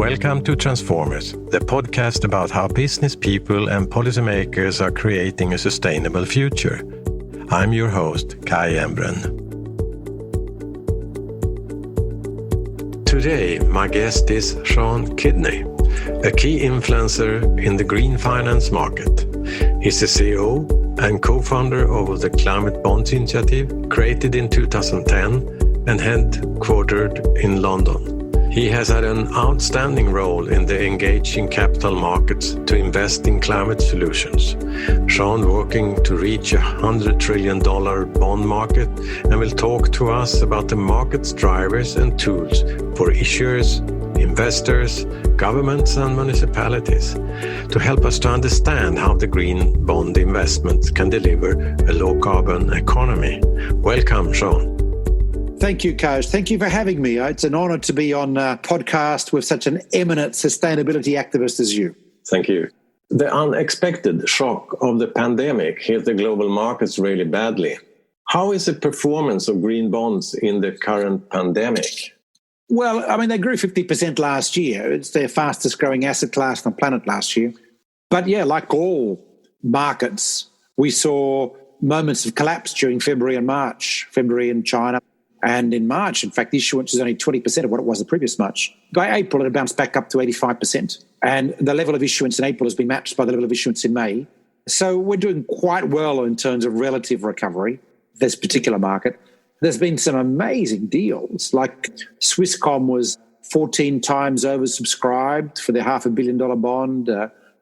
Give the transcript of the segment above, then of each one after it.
Welcome to Transformers, the podcast about how business people and policymakers are creating a sustainable future. I'm your host, Kai Embren. Today, my guest is Sean Kidney, a key influencer in the green finance market. He's the CEO and co-founder of the Climate Bonds Initiative, created in 2010 and headquartered in London. He has had an outstanding role in the engaging capital markets to invest in climate solutions. Sean working to reach $100 trillion bond market and will talk to us about the market's drivers and tools for issuers, investors, governments and municipalities to help us to understand how the green bond investments can deliver a low-carbon economy. Welcome, Sean. Thank you, Coach. Thank you for having me. It's an honour to be on a podcast with such an eminent sustainability activist as you. Thank you. The unexpected shock of the pandemic hit the global markets really badly. How is the performance of green bonds in the current pandemic? Well, I mean, they grew 50% last year. It's their fastest growing asset class on the planet last year. But yeah, like all markets, we saw moments of collapse during February and March, February in China. And in March, in fact, the issuance was only 20% of what it was the previous March. By April, it had bounced back up to 85%. And the level of issuance in April has been matched by the level of issuance in May. So we're doing quite well in terms of relative recovery, this particular market. There's been some amazing deals, like Swisscom was 14 times oversubscribed for their $500 million bond.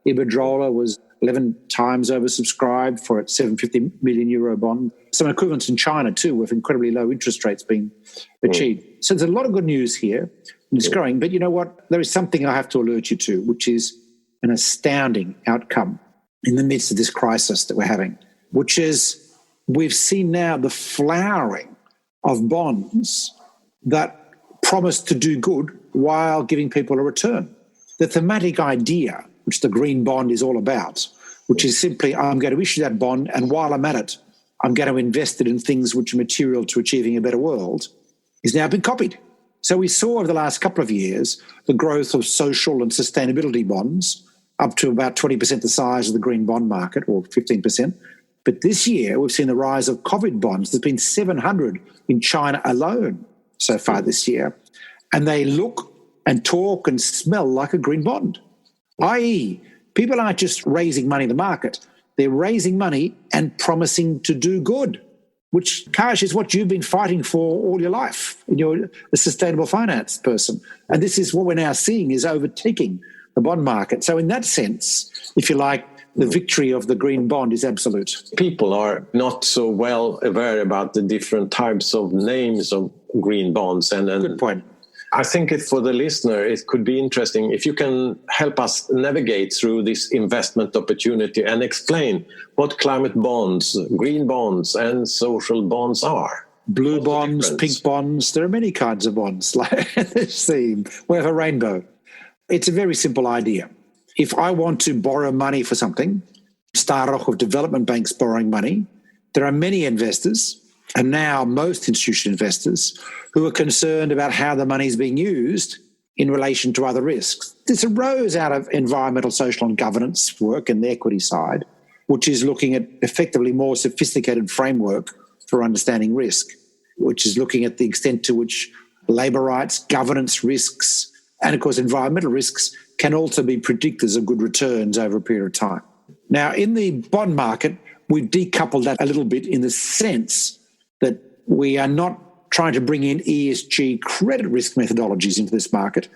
Iberdrola was 11 times oversubscribed for its €750 million bond. Some equivalents in China too, with incredibly low interest rates being achieved. So there's a lot of good news here, and it's growing. But you know what? There is something I have to alert you to, which is an astounding outcome in the midst of this crisis that we're having, which is we've seen now the flowering of bonds that promise to do good while giving people a return. The thematic idea, which the green bond is all about, which is simply I'm going to issue that bond, and while I'm at it, I'm going to invest it in things which are material to achieving a better world, is now been copied. So we saw over the last couple of years the growth of social and sustainability bonds up to about 20% the size of the green bond market, or 15%. But this year we've seen the rise of COVID bonds. There's been 700 in China alone so far this year. And they look and talk and smell like a green bond, i.e., people aren't just raising money in the market. They're raising money and promising to do good, which, Kash, is what you've been fighting for all your life. You're a sustainable finance person. And this is what we're now seeing is overtaking the bond market. So in that sense, if you like, the victory of the green bond is absolute. People are not so well aware about the different types of names of green bonds. And good point. I think for the listener, it could be interesting if you can help us navigate through this investment opportunity and explain what climate bonds, green bonds, and social bonds are. Blue bonds, pink bonds, there are many kinds of bonds. Like this theme, we have a rainbow. It's a very simple idea. If I want to borrow money for something, start off with development banks borrowing money, there are many investors, and now most institutional investors, who are concerned about how the money is being used in relation to other risks. This arose out of environmental, social and governance work in the equity side, which is looking at effectively more sophisticated framework for understanding risk, which is looking at the extent to which labour rights, governance risks, and of course environmental risks can also be predictors of good returns over a period of time. Now, in the bond market, we've decoupled that a little bit in the sense that we are not trying to bring in ESG credit risk methodologies into this market.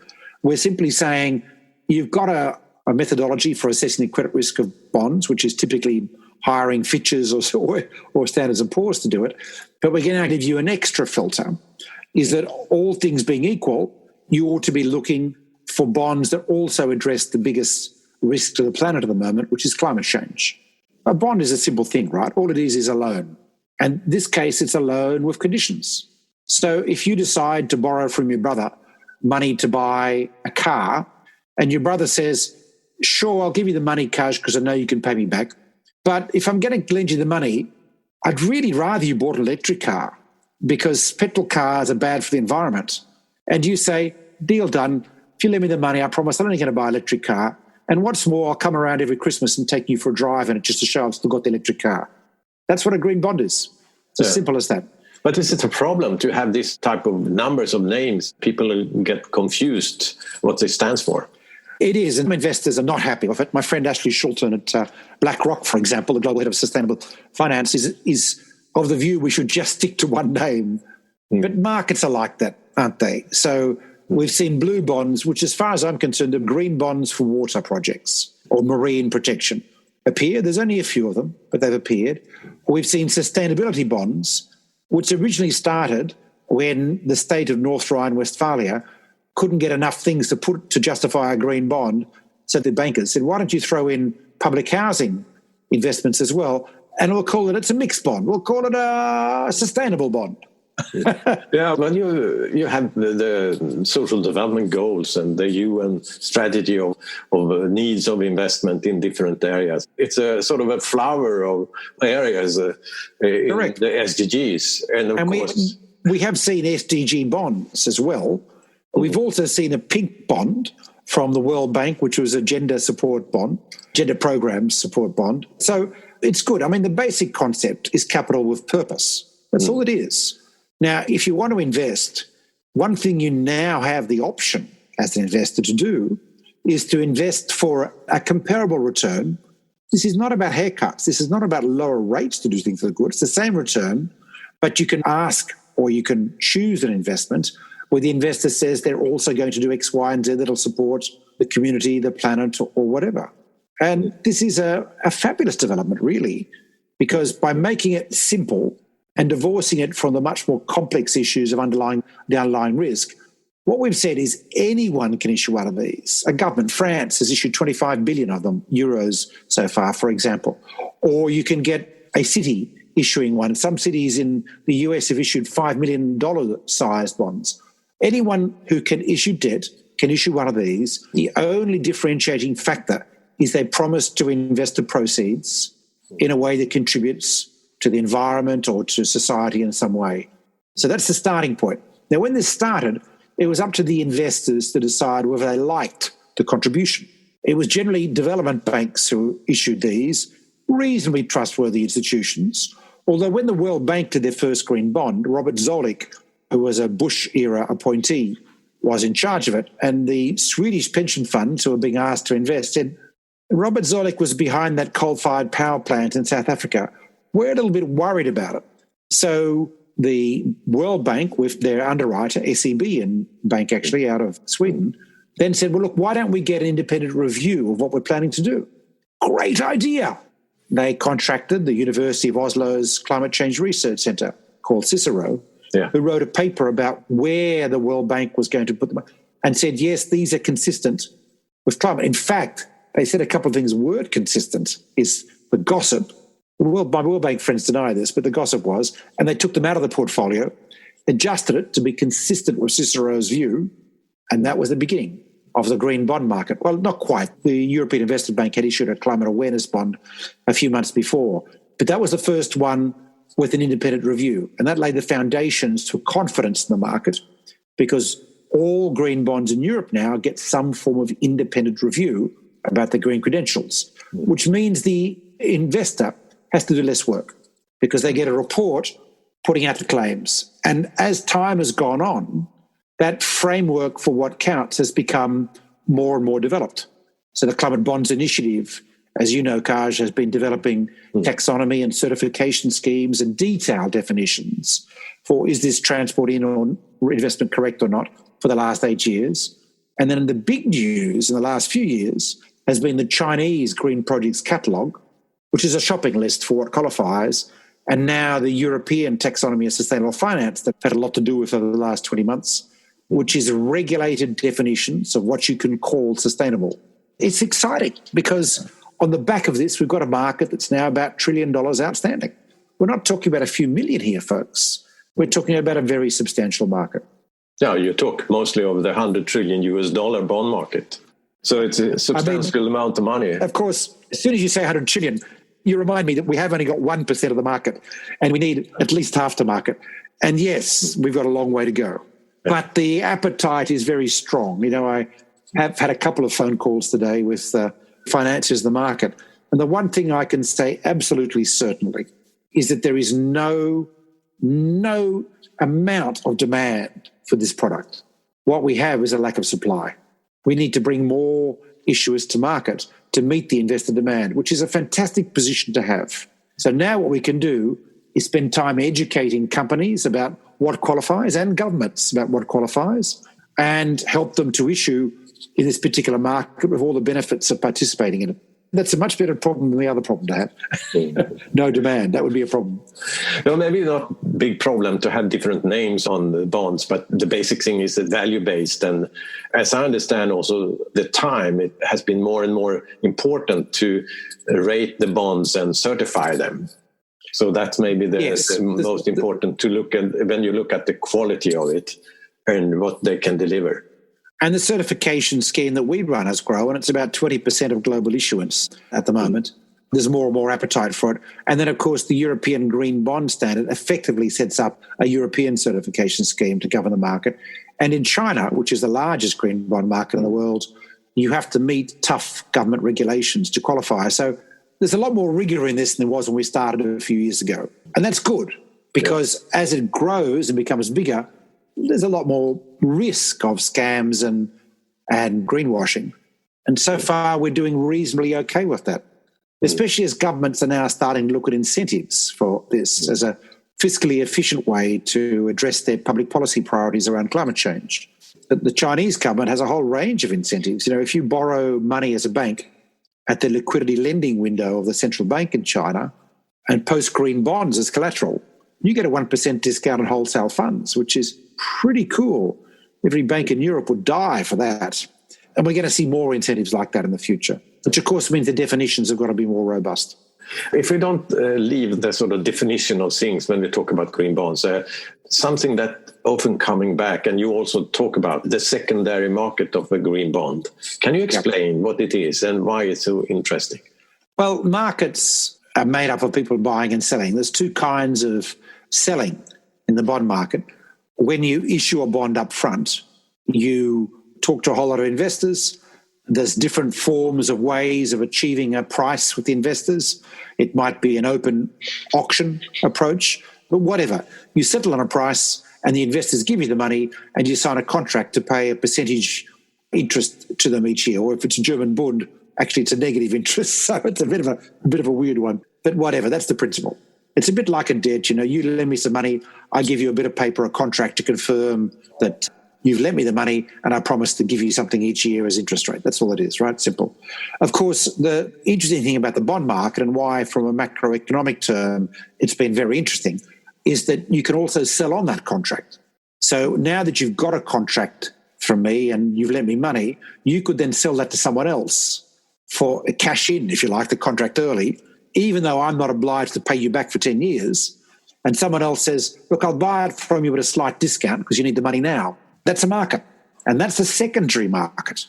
We're simply saying you've got a methodology for assessing the credit risk of bonds, which is typically hiring Fitches or Standard & Poor's to do it. But we're going to give you an extra filter, is that all things being equal, you ought to be looking for bonds that also address the biggest risk to the planet at the moment, which is climate change. A bond is a simple thing, right? All it is a loan. And in this case, it's a loan with conditions. So if you decide to borrow from your brother money to buy a car, and your brother says, sure, I'll give you the money, Kaj, because I know you can pay me back. But if I'm going to lend you the money, I'd really rather you bought an electric car because petrol cars are bad for the environment. And you say, deal done, you lend me the money, I promise I'm only going to buy an electric car. And what's more, I'll come around every Christmas and take you for a drive in it just to show I've still got the electric car. That's what a green bond is. It's as simple as that. But is it a problem to have this type of numbers of names? People get confused what it stands for. It is, and investors are not happy with it. My friend Ashley Schulten at BlackRock, for example, the global head of sustainable finance, is of the view we should just stick to one name. But markets are like that, aren't they? So we've seen blue bonds, which as far as I'm concerned are green bonds for water projects or marine protection, appear. There's only a few of them, but they've appeared. We've seen sustainability bonds, which originally started when the state of North Rhine-Westphalia couldn't get enough things to justify a green bond. So the bankers said, why don't you throw in public housing investments as well? And we'll call it's a mixed bond. We'll call it a sustainable bond. Yeah, well, you have the social development goals and the UN strategy of needs of investment in different areas. It's a sort of a flower of areas in the SDGs. And of course, we have seen SDG bonds as well. We've also seen a pink bond from the World Bank, which was a gender support bond, gender program support bond. So it's good. I mean, the basic concept is capital with purpose. That's all it is. Now, if you want to invest, one thing you now have the option as an investor to do is to invest for a comparable return. This is not about haircuts. This is not about lower rates to do things that are good. It's the same return, but you can ask or you can choose an investment where the investor says they're also going to do X, Y, and Z that'll support the community, the planet, or whatever. And this is a fabulous development, really, because by making it simple and divorcing it from the much more complex issues of the underlying risk, what we've said is anyone can issue one of these. A government, France, has issued 25 billion of them, euros so far, for example. Or you can get a city issuing one. Some cities in the US have issued $5 million sized bonds. Anyone who can issue debt can issue one of these. The only differentiating factor is they promise to invest the proceeds in a way that contributes to the environment or to society in some way. So that's the starting point. Now, when this started, it was up to the investors to decide whether they liked the contribution. It was generally development banks who issued these, reasonably trustworthy institutions, although when the World Bank did their first green bond, Robert Zoellick, who was a Bush-era appointee, was in charge of it, and the Swedish pension funds who were being asked to invest said, Robert Zoellick was behind that coal-fired power plant in South Africa. We're a little bit worried about it. So the World Bank, with their underwriter, SEB and bank actually out of Sweden, then said, well, look, why don't we get an independent review of what we're planning to do? Great idea. They contracted the University of Oslo's Climate Change Research Centre, called CICERO, who wrote a paper about where the World Bank was going to put them, and said, yes, these are consistent with climate. In fact, they said a couple of things weren't consistent, is the gossip. My World Bank friends deny this, but the gossip was, and they took them out of the portfolio, adjusted it to be consistent with Cicero's view, and that was the beginning of the green bond market. Well, not quite. The European Investment Bank had issued a climate awareness bond a few months before, but that was the first one with an independent review, and that laid the foundations to confidence in the market, because all green bonds in Europe now get some form of independent review about the green credentials, which means the investor has to do less work because they get a report putting out the claims. And as time has gone on, that framework for what counts has become more and more developed. So the Climate Bonds Initiative, as you know, Kaj, has been developing taxonomy and certification schemes and detailed definitions for is this transport in or investment correct or not for the last 8 years. And then the big news in the last few years has been the Chinese Green Projects Catalogue, which is a shopping list for what qualifies, and now the European Taxonomy of Sustainable Finance that I've had a lot to do with over the last 20 months, which is regulated definitions of what you can call sustainable. It's exciting because on the back of this, we've got a market that's now about $1 trillion outstanding. We're not talking about a few million here, folks. We're talking about a very substantial market. Yeah, you talk mostly of the $100 trillion bond market. So it's a substantial amount of money. Of course, as soon as you say 100 trillion, you remind me that we have only got 1% of the market and we need at least half the market. And yes, we've got a long way to go. But the appetite is very strong. You know, have had a couple of phone calls today with financiers of the market. And the one thing I can say absolutely certainly is that there is no amount of demand for this product. What we have is a lack of supply. We need to bring more issuers to market to meet the investor demand, which is a fantastic position to have. So now what we can do is spend time educating companies about what qualifies and governments about what qualifies and help them to issue in this particular market with all the benefits of participating in it. That's a much better problem than the other problem to have. No demand, that would be a problem. No, maybe not big problem to have different names on the bonds, but the basic thing is that value-based. And as I understand also the time, it has been more and more important to rate the bonds and certify them. So that's maybe the most important to look at when you look at the quality of it and what they can deliver. And the certification scheme that we run has grown. It's about 20% of global issuance at the moment. There's more and more appetite for it. And then, of course, the European Green Bond Standard effectively sets up a European certification scheme to govern the market. And in China, which is the largest green bond market in the world, you have to meet tough government regulations to qualify. So there's a lot more rigor in this than there was when we started a few years ago. And that's good because as it grows and becomes bigger, there's a lot more risk of scams and greenwashing. And so far, we're doing reasonably okay with that, especially as governments are now starting to look at incentives for this as a fiscally efficient way to address their public policy priorities around climate change. The Chinese government has a whole range of incentives. You know, if you borrow money as a bank at the liquidity lending window of the central bank in China and post green bonds as collateral, you get a 1% discount on wholesale funds, which is pretty cool. Every bank in Europe would die for that. And we're going to see more incentives like that in the future, which of course means the definitions have got to be more robust. If we don't leave the sort of definition of things when we talk about green bonds, something that often coming back, and you also talk about the secondary market of a green bond. Can you explain what it is and why it's so interesting? Well, markets are made up of people buying and selling. There's two kinds of selling in the bond market. When you issue a bond up front, you talk to a whole lot of investors. There's different forms of ways of achieving a price with the investors. It might be an open auction approach, but whatever. You settle on a price and the investors give you the money and you sign a contract to pay a percentage interest to them each year. Or if it's a German Bund, actually it's a negative interest. So it's a bit of a weird one. But whatever, that's the principle. It's a bit like a debt. You know, you lend me some money, I give you a bit of paper, a contract to confirm that you've lent me the money and I promise to give you something each year as interest rate. That's all it is, right? Simple. Of course, the interesting thing about the bond market and why from a macroeconomic term it's been very interesting is that you can also sell on that contract. So now that you've got a contract from me and you've lent me money, you could then sell that to someone else for a cash in, if you like, the contract early, even though I'm not obliged to pay you back for 10 years. And someone else says, look, I'll buy it from you at a slight discount because you need the money now. That's a market. And that's a secondary market.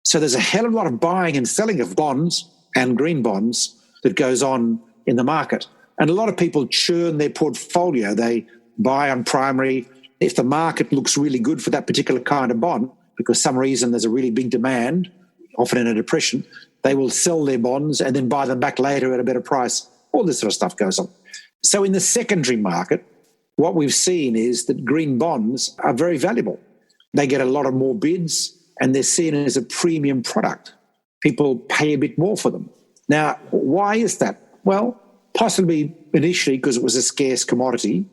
So there's a hell of a lot of buying and selling of bonds and green bonds that goes on in the market. And a lot of people churn their portfolio. They buy on primary. If the market looks really good for that particular kind of bond, because some reason there's a really big demand, often in a depression, they will sell their bonds and then buy them back later at a better price. All this sort of stuff goes on. So in the secondary market, what we've seen is that green bonds are very valuable. They get a lot of more bids and they're seen as a premium product. People pay a bit more for them. Now, why is that? Well, possibly initially because it was a scarce commodity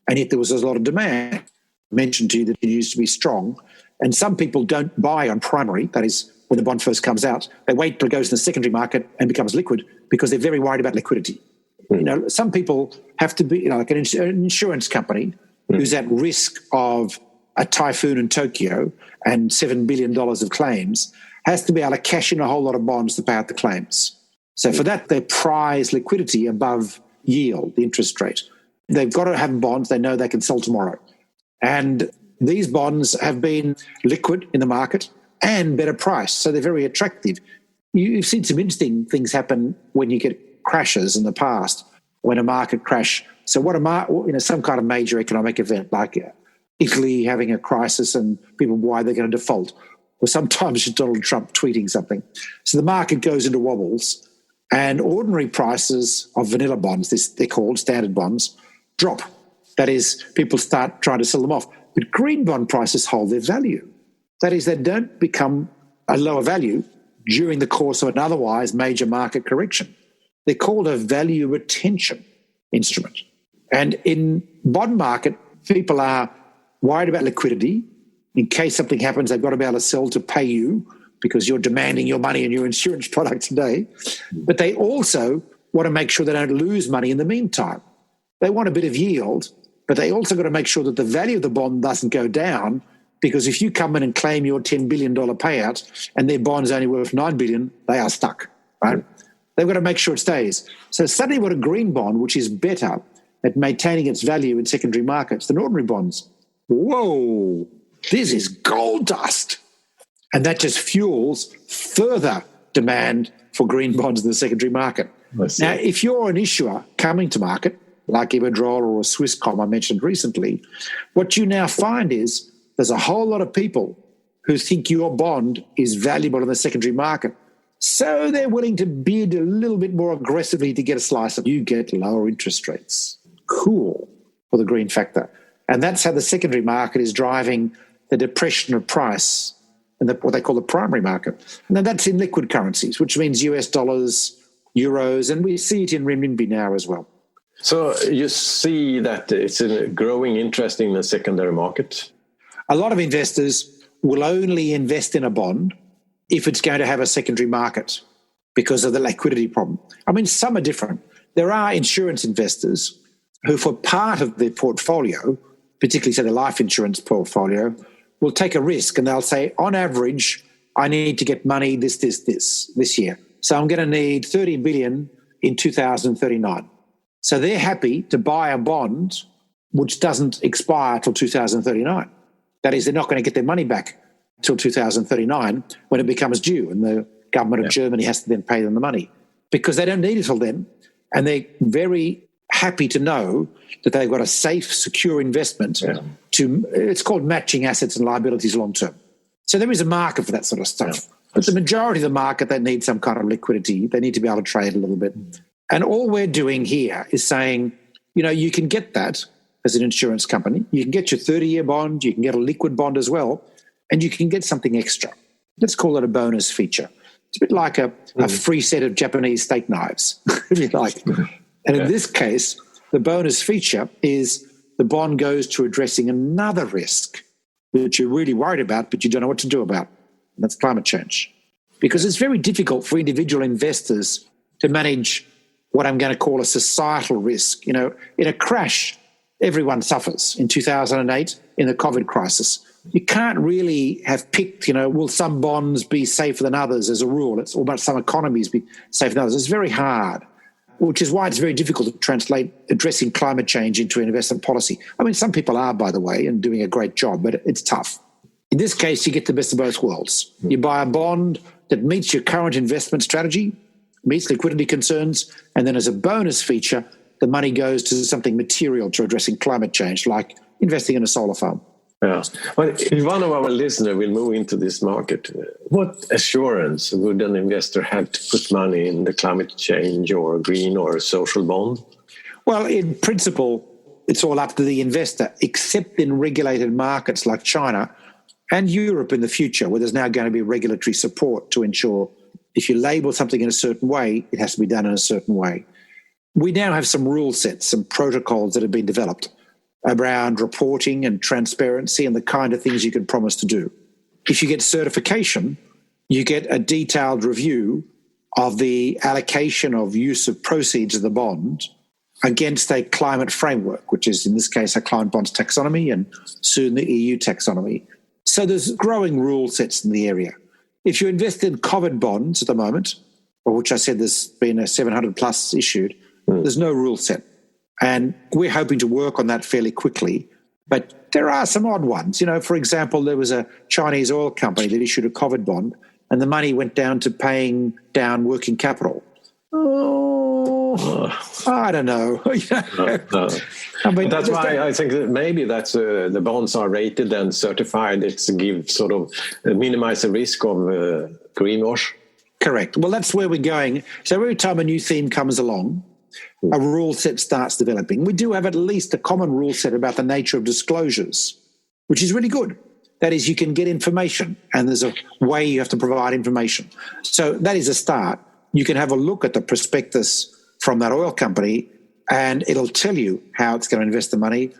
and yet there was a lot of demand. I mentioned to you that it used to be strong. And some people don't buy on primary, that is, when the bond first comes out. They wait till it goes to the secondary market and becomes liquid because they're very worried about liquidity. You know, some people have to be, you know, like an insurance company who's at risk of a typhoon in Tokyo and $7 billion of claims has to be able to cash in a whole lot of bonds to pay out the claims. So for that, they prize liquidity above yield, the interest rate. They've got to have bonds they know they can sell tomorrow. And these bonds have been liquid in the market and better priced, so they're very attractive. You've seen some interesting things happen when you get crashes in the past, when a market crash. So some kind of major economic event like Italy having a crisis and people why they're going to default, or sometimes it's Donald Trump tweeting something. So the market goes into wobbles, and ordinary prices of vanilla bonds, they're called standard bonds, drop. That is, people start trying to sell them off. But green bond prices hold their value. That is, they don't become a lower value during the course of an otherwise major market correction. They're called a value retention instrument. And in bond market, people are worried about liquidity. In case something happens, they've got to be able to sell to pay you because you're demanding your money in your insurance product today. But they also want to make sure they don't lose money in the meantime. They want a bit of yield, but they also got to make sure that the value of the bond doesn't go down, because if you come in and claim your $10 billion payout and their bond's only worth $9 billion, they are stuck, right? They've got to make sure it stays. So suddenly what a green bond, which is better at maintaining its value in secondary markets than ordinary bonds. Whoa, this is gold dust. And that just fuels further demand for green bonds in the secondary market. Now, if you're an issuer coming to market, like Iberdrola or Swisscom I mentioned recently, what you now find is there's a whole lot of people who think your bond is valuable in the secondary market. So they're willing to bid a little bit more aggressively to get a slice of it. You get lower interest rates. Cool for the green factor. And that's how the secondary market is driving the depression of price in what they call the primary market. And that's in liquid currencies, which means US dollars, euros, and we see it in renminbi now as well. So you see that it's a growing interest in the secondary market? A lot of investors will only invest in a bond if it's going to have a secondary market because of the liquidity problem. I mean, some are different. There are insurance investors who, for part of their portfolio, particularly, say, the life insurance portfolio, will take a risk and they'll say, on average, I need to get money this year. So I'm going to need $30 billion in 2039. So they're happy to buy a bond which doesn't expire till 2039. That is, they're not going to get their money back till 2039 when it becomes due and the government of Germany has to then pay them the money because they don't need it till then. And they're very happy to know that they've got a safe, secure investment it's called matching assets and liabilities long term. So there is a market for that sort of stuff. Yeah. But the majority of the market, they need some kind of liquidity. They need to be able to trade a little bit. And all we're doing here is saying, you can get that as an insurance company. You can get your 30-year bond. You can get a liquid bond as well. And you can get something extra. Let's call it a bonus feature. It's a bit like a free set of Japanese steak knives, if you like. And in this case, the bonus feature is the bond goes to addressing another risk that you're really worried about, but you don't know what to do about. And that's climate change. Because it's very difficult for individual investors to manage what I'm going to call a societal risk. In a crash, everyone suffers. In 2008, in the COVID crisis, you can't really have picked, will some bonds be safer than others as a rule? It's all about some economies be safer than others. It's very hard, which is why it's very difficult to translate addressing climate change into an investment policy. I mean, some people are, by the way, and doing a great job, but it's tough. In this case, you get the best of both worlds. You buy a bond that meets your current investment strategy, meets liquidity concerns, and then as a bonus feature, the money goes to something material to addressing climate change, like investing in a solar farm. Yeah. Well, if one of our listeners will move into this market, what assurance would an investor have to put money in the climate change or green or social bond? Well, in principle, it's all up to the investor, except in regulated markets like China and Europe in the future, where there's now going to be regulatory support to ensure if you label something in a certain way, it has to be done in a certain way. We now have some rule sets, some protocols that have been developed around reporting and transparency and the kind of things you can promise to do. If you get certification, you get a detailed review of the allocation of use of proceeds of the bond against a climate framework, which is in this case a climate bonds taxonomy and soon the EU taxonomy. So there's growing rule sets in the area. If you invest in COVID bonds at the moment, or which I said there's been a 700 plus issued, there's no rule set. And we're hoping to work on that fairly quickly. But there are some odd ones. For example, there was a Chinese oil company that issued a COVID bond and the money went down to paying down working capital. Oh, I don't know. No. I mean, That's why I think that maybe that's the bonds are rated and certified. It's to give sort of minimize the risk of greenwash. Correct. Well, that's where we're going. So every time a new theme comes along, a rule set starts developing. We do have at least a common rule set about the nature of disclosures, which is really good. That is, you can get information, and there's a way you have to provide information. So that is a start. You can have a look at the prospectus from that oil company, and it'll tell you how it's going to invest the money,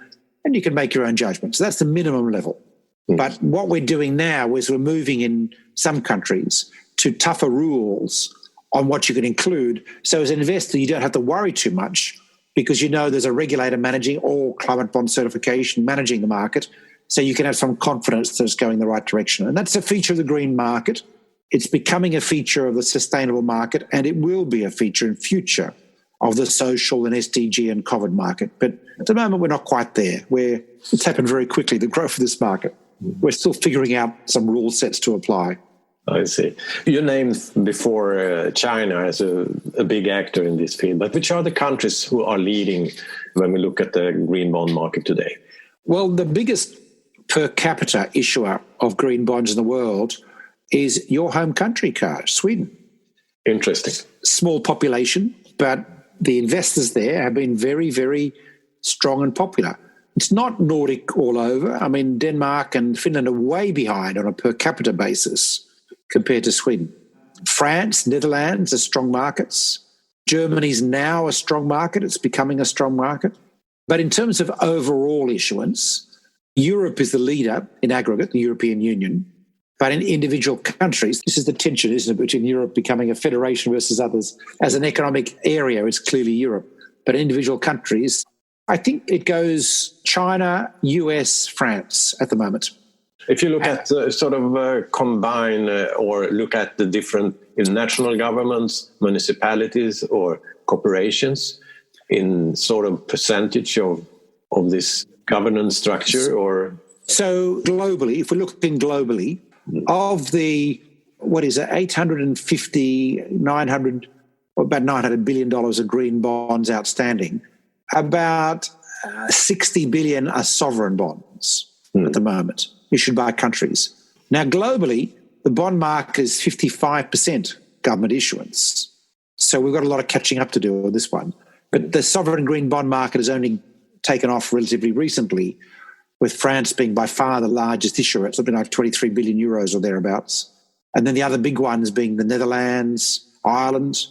and you can make your own judgment. So that's the minimum level. But what we're doing now is we're moving in some countries to tougher rules on what you can include. So as an investor, you don't have to worry too much because you know there's a regulator managing all climate bond certification, managing the market. So you can have some confidence that it's going the right direction. And that's a feature of the green market. It's becoming a feature of the sustainable market, and it will be a feature in future of the social and SDG and COVID market. But at the moment, we're not quite there, where it's happened very quickly, the growth of this market. We're still figuring out some rule sets to apply. I see. You named before China as a big actor in this field, but which are the countries who are leading when we look at the green bond market today? Well, the biggest per capita issuer of green bonds in the world is your home country, Kaj, Sweden. Interesting. Small population, but the investors there have been very, very strong and popular. It's not Nordic all over. I mean, Denmark and Finland are way behind on a per capita basis compared to Sweden. France, Netherlands are strong markets. Germany's now a strong market. It's becoming a strong market. But in terms of overall issuance, Europe is the leader in aggregate, the European Union. But in individual countries, this is the tension, isn't it, between Europe becoming a federation versus others. As an economic area, it's clearly Europe. But in individual countries, I think it goes China, US, France at the moment. If you look at combine or look at the different national governments, municipalities or corporations in sort of percentage of this governance structure, or? So globally, if we're looking globally, of the, 900 billion dollars of green bonds outstanding, about 60 billion are sovereign bonds at the moment, issued by countries. Now, globally, the bond market is 55% government issuance. So we've got a lot of catching up to do with this one. But the sovereign green bond market has only taken off relatively recently, with France being by far the largest issuer at something like 23 billion euros or thereabouts. And then the other big ones being the Netherlands, Ireland,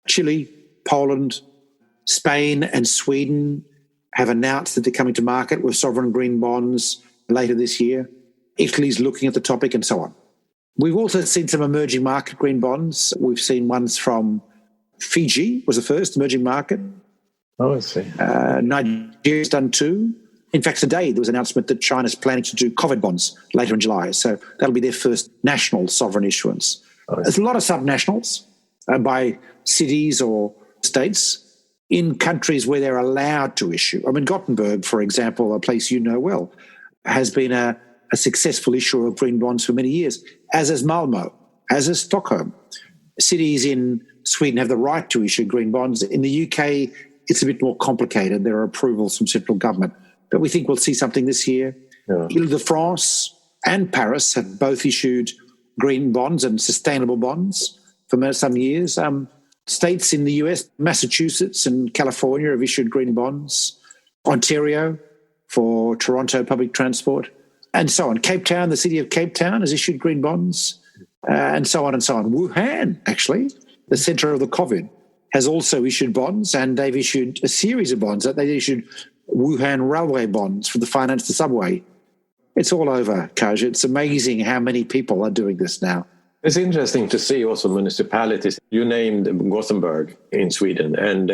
Chile, Poland, Spain and Sweden have announced that they're coming to market with sovereign green bonds later this year. Italy's looking at the topic and so on. We've also seen some emerging market green bonds. We've seen ones from Fiji, was the first emerging market. Oh, I see. Nigeria's done two. In fact, today there was an announcement that China's planning to do COVID bonds later in July. So that'll be their first national sovereign issuance. There's a lot of subnationals by cities or states in countries where they're allowed to issue. I mean, Gothenburg, for example, a place you know well, has been a successful issuer of green bonds for many years, as is Malmö, as is Stockholm. Cities in Sweden have the right to issue green bonds. In the UK, it's a bit more complicated. There are approvals from central government. But we think we'll see something this year. Yeah. Ile-de-France and Paris have both issued green bonds and sustainable bonds for some years. States in the US, Massachusetts and California have issued green bonds. Ontario for Toronto public transport, and so on. Cape Town, the city of Cape Town, has issued green bonds, and so on and so on. Wuhan, actually, the centre of the COVID, has also issued bonds, and they've issued a series of bonds. They issued Wuhan railway bonds for the finance the subway. It's all over, Kaj. It's amazing how many people are doing this now. It's interesting to see also municipalities. You named Gothenburg in Sweden, and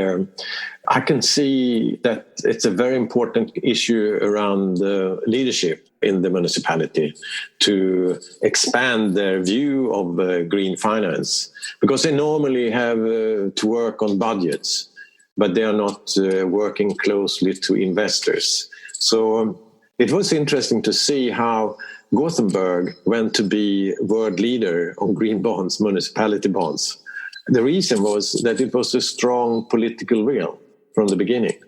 I can see that it's a very important issue around the leadership in the municipality to expand their view of green finance, because they normally have to work on budgets, but they are not working closely to investors. So it was interesting to see how Gothenburg went to be world leader on green bonds, municipality bonds. The reason was that it was a strong political will from the beginning.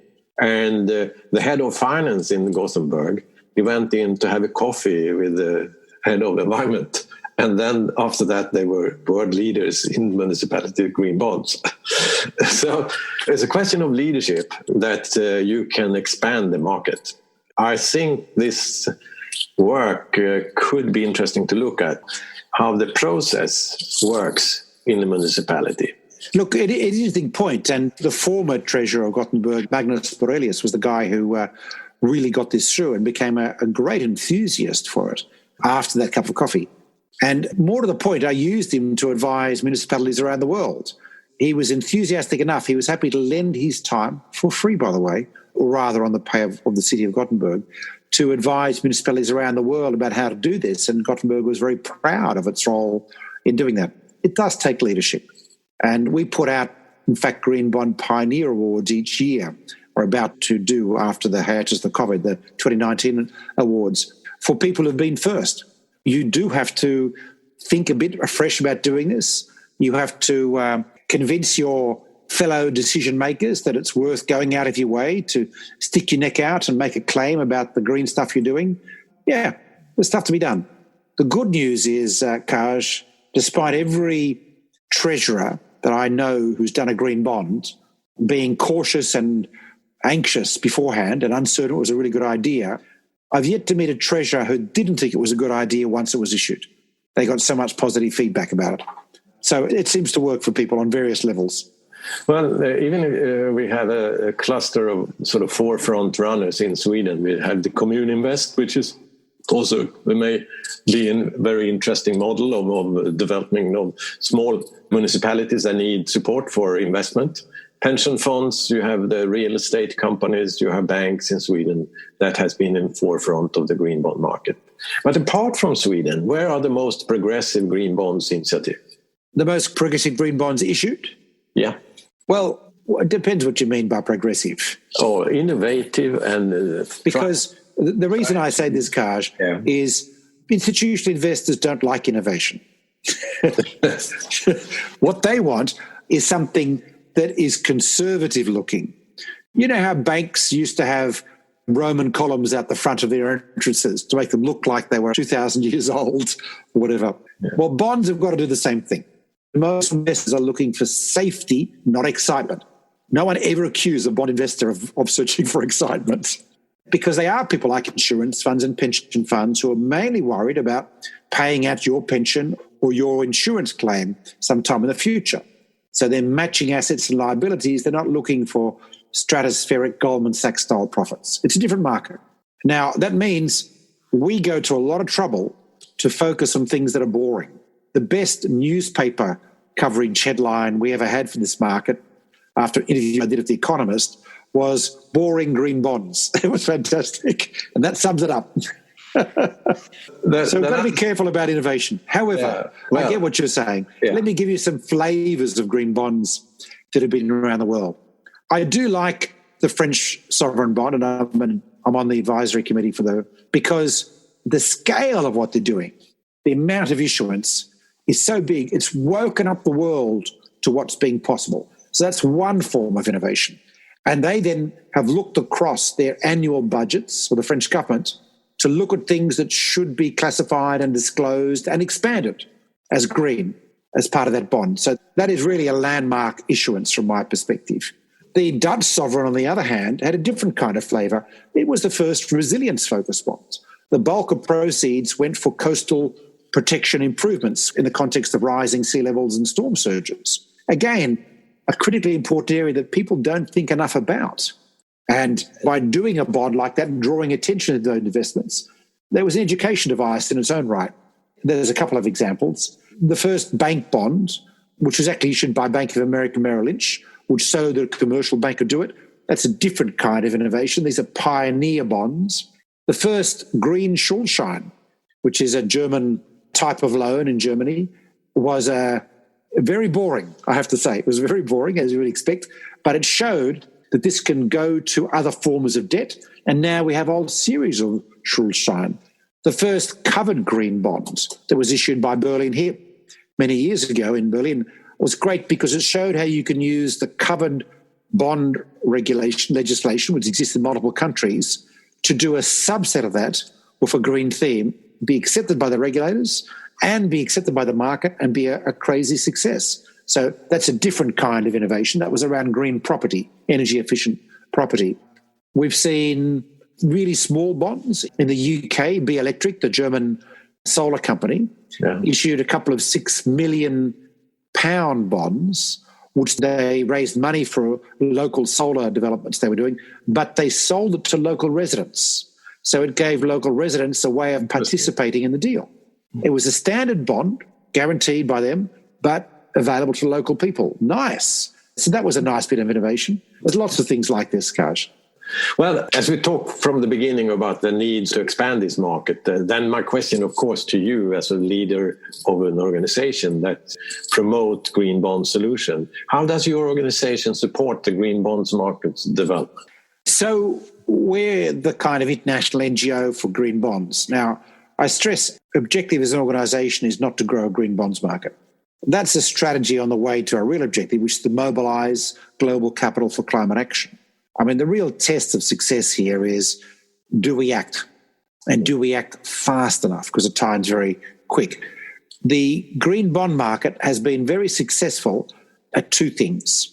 And the head of finance in Gothenburg, he went in to have a coffee with the head of environment. And then after that, they were world leaders in municipality green bonds. So it's a question of leadership that you can expand the market. I think this work could be interesting to look at, how the process works in the municipality. Look, it is an interesting point. And the former treasurer of Gothenburg, Magnus Borelius, was the guy who really got this through and became a great enthusiast for it after that cup of coffee. And more to the point, I used him to advise municipalities around the world. He was enthusiastic enough. He was happy to lend his time, for free, by the way, or rather on the pay of the city of Gothenburg, to advise municipalities around the world about how to do this. And Gothenburg was very proud of its role in doing that. It does take leadership. And we put out, in fact, Green Bond Pioneer Awards each year. We're about to do, after the hiatus of COVID, the 2019 awards for people who've been first. You do have to think a bit afresh about doing this. You have to convince your fellow decision makers that it's worth going out of your way to stick your neck out and make a claim about the green stuff you're doing. Yeah, there's stuff to be done. The good news is, Kaj, despite every treasurer that I know who's done a green bond being cautious and anxious beforehand and uncertain it was a really good idea, I've yet to meet a treasurer who didn't think it was a good idea once it was issued. They got so much positive feedback about it. So it seems to work for people on various levels. Well, even we have a cluster of sort of forefront runners in Sweden. We have the Kommuninvest, which is also may be a very interesting model of development of small municipalities that need support for investment. Pension funds, you have the real estate companies, you have banks in Sweden that has been in forefront of the green bond market. But apart from Sweden, where are the most progressive green bonds initiative? The most progressive green bonds issued? Yeah. Well, it depends what you mean by progressive. Or innovative and... Because the reason I say this, Kaj, is institutional investors don't like innovation. What they want is something that is conservative looking. You know how banks used to have Roman columns out the front of their entrances to make them look like they were 2,000 years old or whatever? Yeah. Well, bonds have got to do the same thing. Most investors are looking for safety, not excitement. No one ever accused a bond investor of searching for excitement, because they are people like insurance funds and pension funds who are mainly worried about paying out your pension or your insurance claim sometime in the future. So they're matching assets and liabilities. They're not looking for stratospheric Goldman Sachs-style profits. It's a different market. Now, that means we go to a lot of trouble to focus on things that are boring. The best newspaper coverage headline we ever had for this market, after an interview I did at The Economist, was boring green bonds. It was fantastic. And that sums it up. So we've got to be careful about innovation. However, I get what you're saying. Yeah. Let me give you some flavours of green bonds that have been around the world. I do like the French sovereign bond, and I'm on the advisory committee because the scale of what they're doing, the amount of issuance is so big, it's woken up the world to what's being possible. So that's one form of innovation. And they then have looked across their annual budgets for the French government to look at things that should be classified and disclosed and expanded as green as part of that bond. So that is really a landmark issuance from my perspective. The Dutch sovereign, on the other hand, had a different kind of flavour. It was the first resilience-focused bonds. The bulk of proceeds went for coastal protection improvements in the context of rising sea levels and storm surges. Again, a critically important area that people don't think enough about. And by doing a bond like that and drawing attention to those investments, there was an education device in its own right. There's a couple of examples. The first bank bond, which was actually issued by Bank of America Merrill Lynch, which so that a commercial bank could do it, that's a different kind of innovation. These are pioneer bonds. The first green Schuldschein, which is a German type of loan in Germany, was very boring, I have to say. It was very boring, as you would expect, but it showed that this can go to other forms of debt. And now we have a whole series of Schuldschein. The first covered green bond that was issued by Berlin here many years ago in Berlin was great because it showed how you can use the covered bond legislation, which exists in multiple countries, to do a subset of that with a green theme, be accepted by the regulators and be accepted by the market and be a crazy success. So that's a different kind of innovation. That was around green property, energy efficient property. We've seen really small bonds in the UK. Be Electric, the German solar company, issued a couple of £6 million bonds, which they raised money for local solar developments they were doing, but they sold it to local residents. So it gave local residents a way of participating in the deal. It was a standard bond, guaranteed by them, but available to local people. Nice. So that was a nice bit of innovation. There's lots of things like this, Kaj. Well, as we talked from the beginning about the need to expand this market, then my question, of course, to you as a leader of an organization that promote green bond solution, how does your organization support the green bonds market's development? So we're the kind of international NGO for green bonds. Now, I stress objective as an organization is not to grow a green bonds market. That's a strategy on the way to our real objective, which is to mobilize global capital for climate action. I mean, the real test of success here is, do we act? And do we act fast enough? Because the time's very quick. The green bond market has been very successful at two things.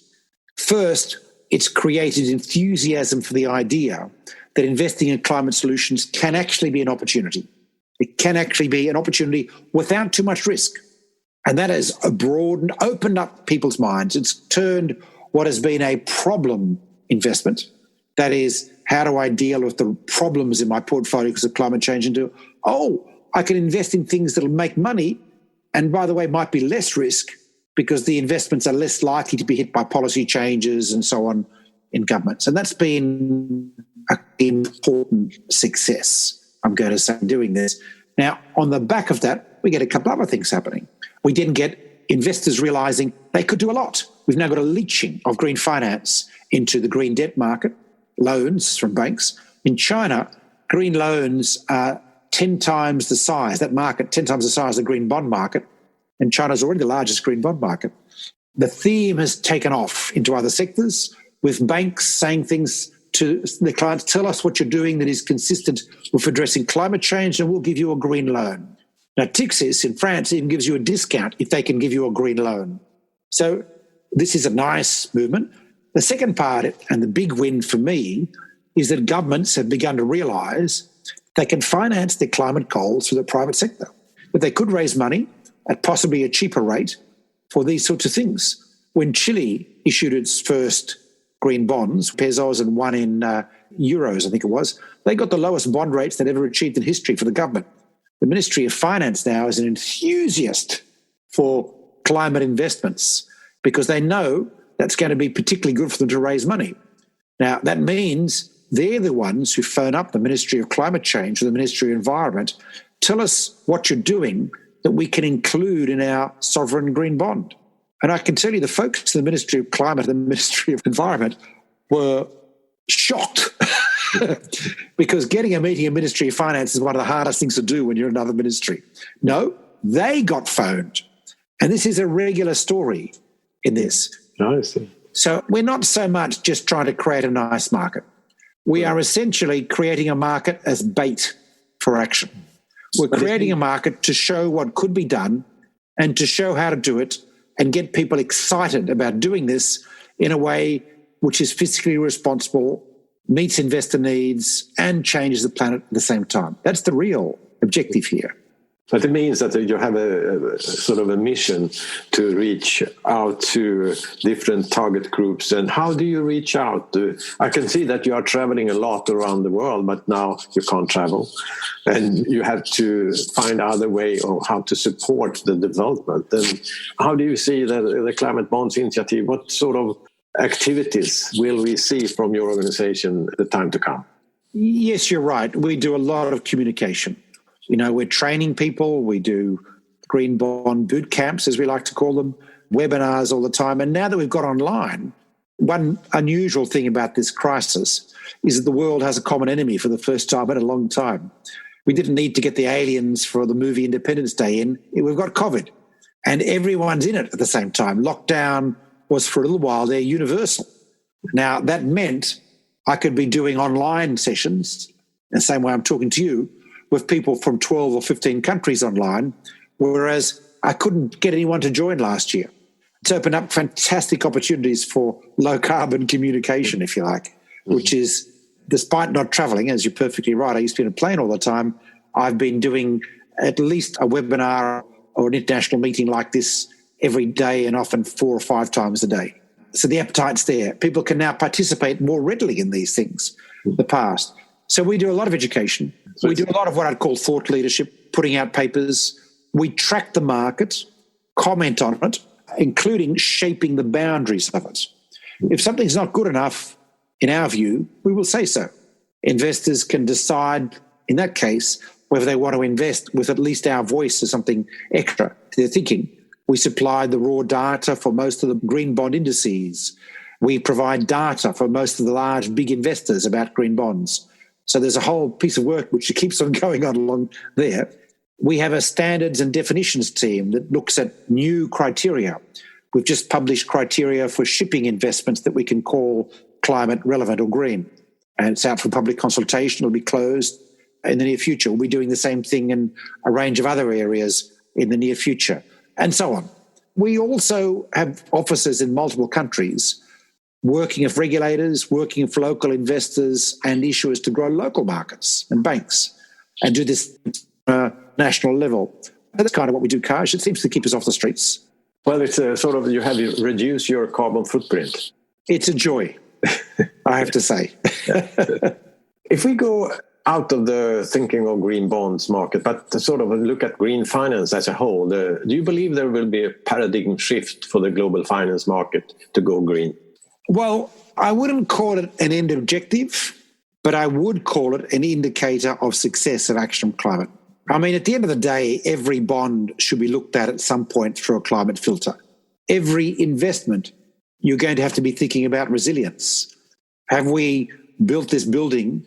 First, it's created enthusiasm for the idea that investing in climate solutions can actually be an opportunity. It can actually be an opportunity without too much risk. And that has broadened, opened up people's minds. It's turned what has been a problem investment, that is, how do I deal with the problems in my portfolio because of climate change, into, I can invest in things that'll make money, and by the way, might be less risk because the investments are less likely to be hit by policy changes and so on in governments. And that's been an important success, I'm going to say, doing this. Now, on the back of that, we get a couple other things happening. We didn't get investors realising they could do a lot. We've now got a leaching of green finance into the green debt market, loans from banks. In China, green loans are 10 times the size, that market, 10 times the size of the green bond market, and China's already the largest green bond market. The theme has taken off into other sectors, with banks saying things to their clients, tell us what you're doing that is consistent with addressing climate change and we'll give you a green loan. Now, Tixis in France even gives you a discount if they can give you a green loan. So this is a nice movement. The second part, and the big win for me, is that governments have begun to realise they can finance their climate goals through the private sector, that they could raise money at possibly a cheaper rate for these sorts of things. When Chile issued its first green bonds, pesos and one in euros, I think it was, they got the lowest bond rates they'd ever achieved in history for the government. The Ministry of Finance now is an enthusiast for climate investments because they know that's going to be particularly good for them to raise money. Now, that means they're the ones who phone up the Ministry of Climate Change or the Ministry of Environment, tell us what you're doing that we can include in our sovereign green bond. And I can tell you the folks in the Ministry of Climate and the Ministry of Environment were shocked because getting a meeting in Ministry of Finance is one of the hardest things to do when you're in another ministry. No, they got phoned. And this is a regular story in this. I see. So we're not so much just trying to create a nice market. We are essentially creating a market as bait for action. We're creating a market to show what could be done and to show how to do it and get people excited about doing this in a way which is fiscally responsible, meets investor needs, and changes the planet at the same time. That's the real objective here. But it means that you have a sort of a mission to reach out to different target groups. And how do you reach out? I can see that you are traveling a lot around the world, but now you can't travel. And you have to find other way of how to support the development. And how do you see the Climate Bonds Initiative? What sort of activities will we see from your organization the time to come? Yes, you're right. We do a lot of communication. You know, we're training people. We do green bond boot camps, as we like to call them, webinars all the time. And now that we've got online, one unusual thing about this crisis is that the world has a common enemy for the first time in a long time. We didn't need to get the aliens for the movie Independence Day in. We've got COVID. and everyone's in it at the same time. Lockdown was for a little while there universal. Now, that meant I could be doing online sessions, the same way I'm talking to you, with people from 12 or 15 countries online, whereas I couldn't get anyone to join last year. It's opened up fantastic opportunities for low-carbon communication, if you like, which is, despite not travelling, as you're perfectly right, I used to be in a plane all the time, I've been doing at least a webinar or an international meeting like this every day and often 4 or 5 times a day. So the appetite's there. People can now participate more readily in these things than the past. So we do a lot of education. We do a lot of what I'd call thought leadership, putting out papers. We track the market, comment on it, including shaping the boundaries of it. If something's not good enough, in our view, we will say so. Investors can decide, in that case, whether they want to invest with at least our voice or something extra to their thinking. We supply the raw data for most of the green bond indices. We provide data for most of the large, big investors about green bonds. So there's a whole piece of work which keeps on going on along there. We have a standards and definitions team that looks at new criteria. We've just published criteria for shipping investments that we can call climate relevant or green. And it's out for public consultation. It'll be closed in the near future. We'll be doing the same thing in a range of other areas in the near future, and so on. We also have offices in multiple countries working with regulators, working with local investors and issuers to grow local markets and banks and do this national level. That's kind of what we do, Kaj. It seems to keep us off the streets. Well, it's a sort of, you have reduced your carbon footprint. It's a joy, I have to say. If we go out of the thinking of green bonds market, but to sort of look at green finance as a whole, do you believe there will be a paradigm shift for the global finance market to go green? Well, I wouldn't call it an end objective, but I would call it an indicator of success of action on climate. I mean, at the end of the day, every bond should be looked at some point through a climate filter. Every investment, you're going to have to be thinking about resilience. Have we built this building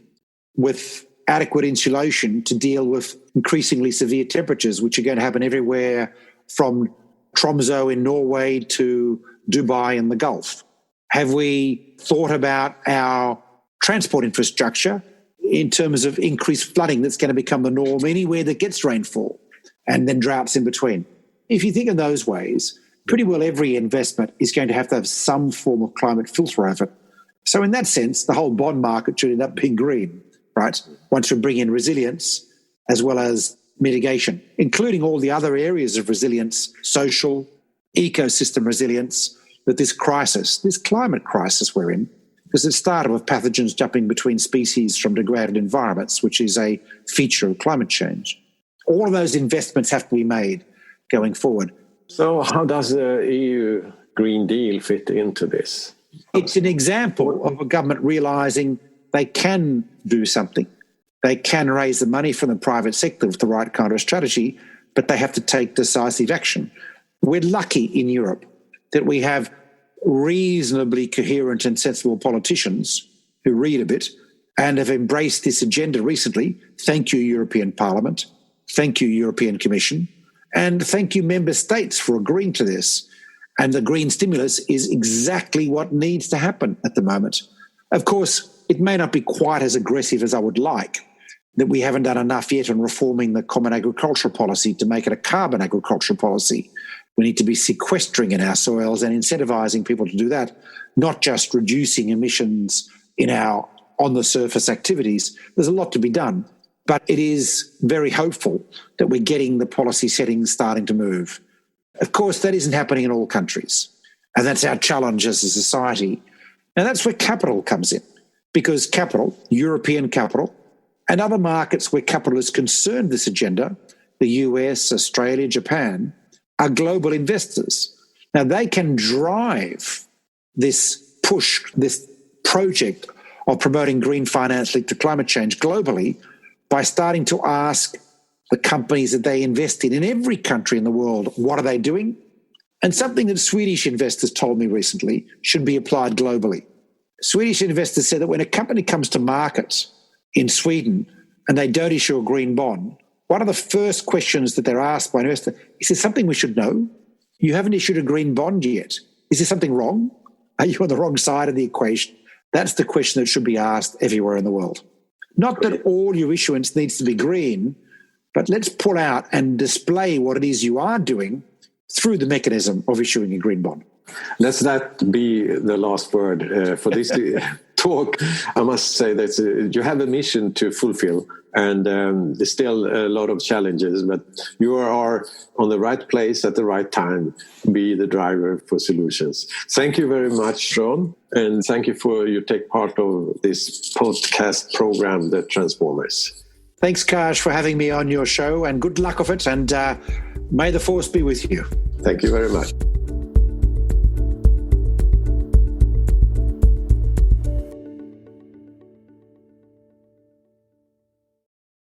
with adequate insulation to deal with increasingly severe temperatures, which are going to happen everywhere from Tromsø in Norway to Dubai in the Gulf? Have we thought about our transport infrastructure in terms of increased flooding that's going to become the norm anywhere that gets rainfall and then droughts in between? If you think in those ways, pretty well every investment is going to have some form of climate filter over it. So in that sense, the whole bond market should end up being green, right? Once we bring in resilience as well as mitigation, including all the other areas of resilience, social, ecosystem resilience, that this crisis, this climate crisis we're in, because it started with pathogens jumping between species from degraded environments, which is a feature of climate change. All of those investments have to be made going forward. So how does the EU Green Deal fit into this? It's an example of a government realising they can do something. They can raise the money from the private sector with the right kind of strategy, but they have to take decisive action. We're lucky in Europe that we have reasonably coherent and sensible politicians who read a bit and have embraced this agenda recently. Thank you, European Parliament. Thank you, European Commission. And thank you, member states, for agreeing to this. And the green stimulus is exactly what needs to happen at the moment. Of course, it may not be quite as aggressive as I would like, that we haven't done enough yet on reforming the common agricultural policy to make it a carbon agricultural policy. We need to be sequestering in our soils and incentivising people to do that, not just reducing emissions in our on-the-surface activities. There's a lot to be done, but it is very hopeful that we're getting the policy settings starting to move. Of course, that isn't happening in all countries, and that's our challenge as a society. Now, that's where capital comes in, because capital, European capital, and other markets where capital is concerned with this agenda, the US, Australia, Japan, are global investors. Now, they can drive this push, this project of promoting green finance linked to climate change globally by starting to ask the companies that they invest in every country in the world, what are they doing? And something that Swedish investors told me recently should be applied globally. Swedish investors said that when a company comes to market in Sweden and they don't issue a green bond, one of the first questions that they're asked by an investor, is there something we should know? you haven't issued a green bond yet. Is there something wrong? Are you on the wrong side of the equation? That's the question that should be asked everywhere in the world. Not that all your issuance needs to be green, but let's pull out and display what it is you are doing through the mechanism of issuing a green bond. Let that be the last word for this talk. I must say that you have a mission to fulfill, and there's still a lot of challenges, but you are on the right place at the right time, be the driver for solutions. Thank you very much, Sean, and thank you for you take part of this podcast program, The Transformers. Thanks, Kaj, for having me on your show, and good luck of it, and may the force be with you. Thank you very much.